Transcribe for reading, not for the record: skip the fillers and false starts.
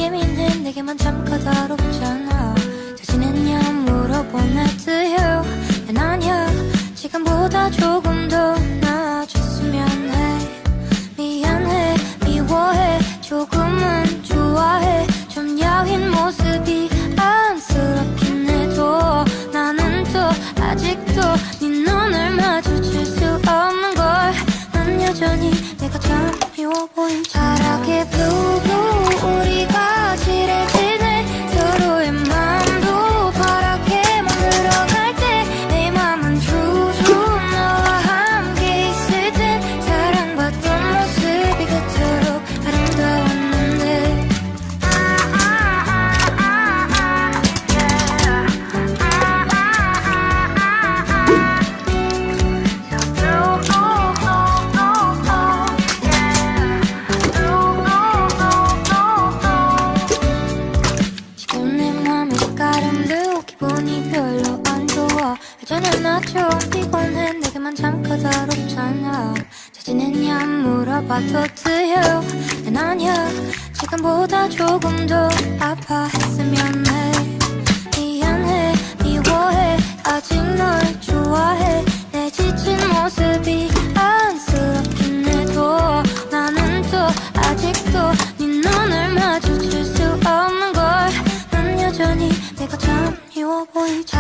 예민해 내게만 참 까다롭잖아. 잘 지냈냐 물어보내 to you. 난 아니야 지금보다 조금 더 나아졌으면 해. 미안해 미워해 조금은 좋아해. 좀 야윈 모습이 안쓰럽긴 해도 나는 또 아직도 네 눈을 마주칠 수 없는 걸. 난 여전히 내가 참 미워 보이지. 파랗게 blue blue 우리가 칠해지네. 서로의 마음도 파랗게 만들어갈 때 내 맘은 true true. 너와 함께 있을 땐 사랑받던 모습이 그토록 아름다웠는데. 지금 내 맘의 색깔은 기분이 별로 안 좋아. 예전엔 나 좀 피곤해 내게만 참 까다롭잖아. 잘 지냈냐 물어봐도 to you. 난 아니야 지금보다 조금 더 아파했으면 해. 미안해 미워해 아직 널 좋아해. 내 지친 모습이 안쓰럽긴 해도 나는 또 아직도 네 눈을 마주칠 수 없는 걸. 난 여전히 내가 참 미워 보이지.